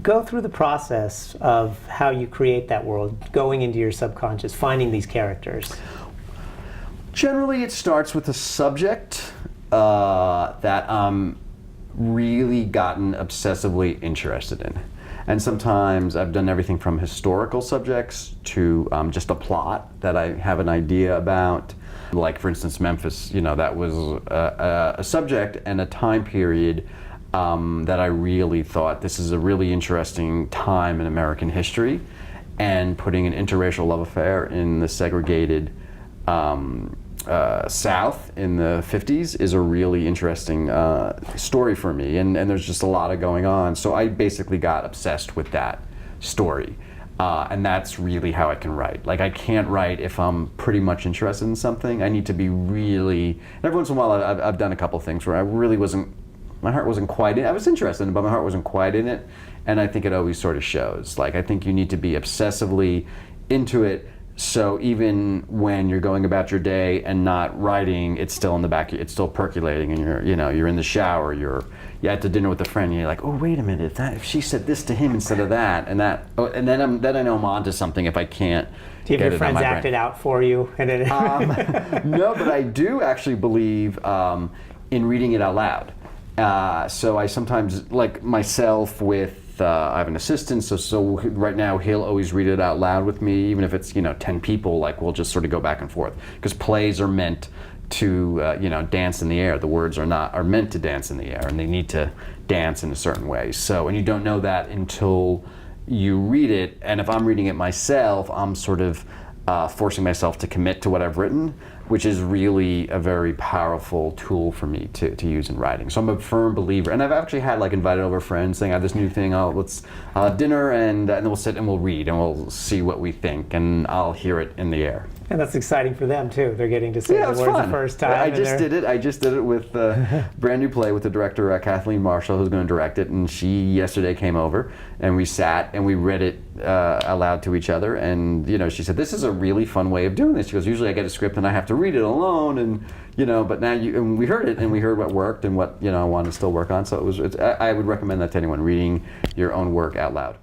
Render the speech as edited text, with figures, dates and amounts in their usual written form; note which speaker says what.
Speaker 1: Go through the process of how you create that world, going into your subconscious, finding these characters.
Speaker 2: Generally, it starts with a subject that I'm really gotten obsessively interested in. And sometimes I've done everything from historical subjects to just a plot that I have an idea about. Like, for instance, Memphis, that was a subject and a time period that I really thought this is a really interesting time in American history, and putting an interracial love affair in the segregated South in the 50s is a really interesting story for me, and there's just a lot of going on. So I basically got obsessed with that story, and that's really how I can write. Like, I can't write if I'm pretty much interested in something. I need to be really, and every once in a while I've done a couple things where I really wasn't, my heart wasn't quite in it. I was interested in it, but my heart wasn't quite in it, and I think it always sort of shows. Like, I think you need to be obsessively into it, so even when you're going about your day and not writing, it's still in the back, it's still percolating, and you're in the shower, you're at the dinner with a friend, and you're like, oh, wait a minute, if she said this to him instead of that, and then I know I'm onto something if I can't.
Speaker 1: Do you have your friends act it out for you?
Speaker 2: No, but I do actually believe in reading it out loud. So I sometimes, like myself with, I have an assistant, so right now he'll always read it out loud with me, even if it's 10 people, like we'll just sort of go back and forth. Because plays are meant to dance in the air. The words are meant to dance in the air, and they need to dance in a certain way. So, and you don't know that until you read it, and if I'm reading it myself, I'm sort of forcing myself to commit to what I've written, which is really a very powerful tool for me to use in writing. So I'm a firm believer, and I've actually had invited over friends saying, I have this new thing, let's have dinner, and then we'll sit and we'll read and we'll see what we think, and I'll hear it in the air.
Speaker 1: And that's exciting for them too. They're getting to say the words the first time.
Speaker 2: I just did it with a brand new play with the director, Kathleen Marshall, who's going to direct it, and she yesterday came over and we sat and we read it aloud to each other, and she said, this is a really fun way of doing this. She goes, usually I get a script and I have to read it alone, and but now and we heard it, and we heard what worked and what I want to still work on. So I would recommend that to anyone, reading your own work out loud.